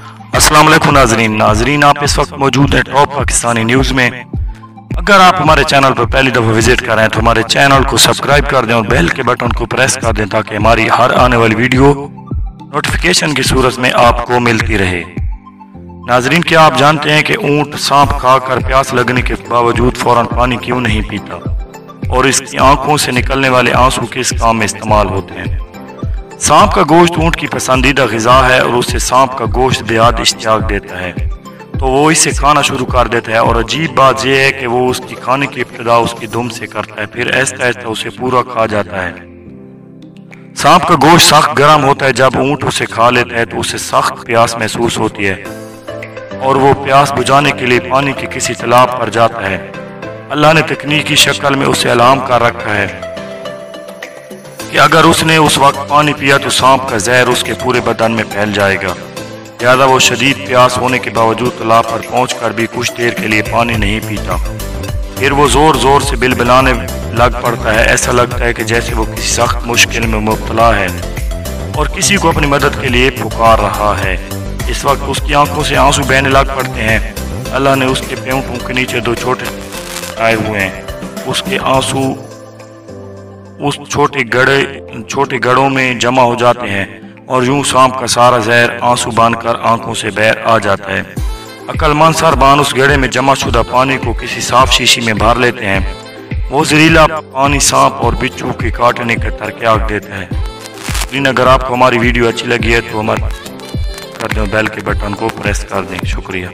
السلام علیکم ناظرین آپ اس وقت موجود ہیں ٹاپ پاکستانی نیوز میں۔ اگر آپ ہمارے چینل پر پہلی دفعہ وزٹ کر رہے ہیں تو ہمارے چینل کو سبسکرائب کر دیں اور بیل کے بٹن کو پریس کر دیں تاکہ ہماری ہر آنے والی ویڈیو نوٹیفیکیشن کی صورت میں آپ کو ملتی رہے۔ ناظرین، کیا آپ جانتے ہیں کہ اونٹ سانپ کھا کر پیاس لگنے کے باوجود فوراً پانی کیوں نہیں پیتا، اور اس کی آنکھوں سے نکلنے والے آنسو کس کام میں استعمال ہوتے ہیں؟ سانپ کا گوشت اونٹ کی پسندیدہ غذا ہے اور اسے سانپ کا گوشت بے حد اشتیاق دیتا ہے، تو وہ اسے کھانا شروع کر دیتا ہے، اور عجیب بات یہ ہے کہ وہ اس کی کھانے کی ابتدا اس کی دم سے کرتا ہے، پھر آہستہ آہستہ اسے پورا کھا جاتا ہے۔ سانپ کا گوشت سخت گرم ہوتا ہے، جب اونٹ اسے کھا لیتا ہے تو اسے سخت پیاس محسوس ہوتی ہے اور وہ پیاس بجھانے کے لیے پانی کے کسی تالاب پر جاتا ہے۔ اللہ نے تکنیک کی شکل میں اسے الہام کر رکھا ہے کہ اگر اس نے اس وقت پانی پیا تو سانپ کا زہر اس کے پورے بدن میں پھیل جائے گا، لہذا وہ شدید پیاس ہونے کے باوجود تالاب پر پہنچ کر بھی کچھ دیر کے لیے پانی نہیں پیتا۔ پھر وہ زور زور سے بلبلانے لگ پڑتا ہے، ایسا لگتا ہے کہ جیسے وہ کسی سخت مشکل میں مبتلا ہے اور کسی کو اپنی مدد کے لیے پکار رہا ہے۔ اس وقت اس کی آنکھوں سے آنسو بہنے لگ پڑتے ہیں۔ اللہ نے اس کے پیونٹوں کے نیچے دو چھوٹے آئے ہوئے ہیں، اس کے آنسو اس چھوٹے گڑھوں میں جمع ہو جاتے ہیں اور یوں سانپ کا سارا زہر آنسو بن کر آنکھوں سے باہر آ جاتا ہے۔ عقل مند سربان اس گڑھے میں جمع شدہ پانی کو کسی صاف شیشی میں بھر لیتے ہیں۔ وہ زہریلا پانی سانپ اور بچھو کے کاٹنے کا ترکیب دیتا ہے۔ لیکن اگر آپ کو ہماری ویڈیو اچھی لگی ہے تو ہمارے بیل کے بٹن کو پریس کر دیں۔ شکریہ۔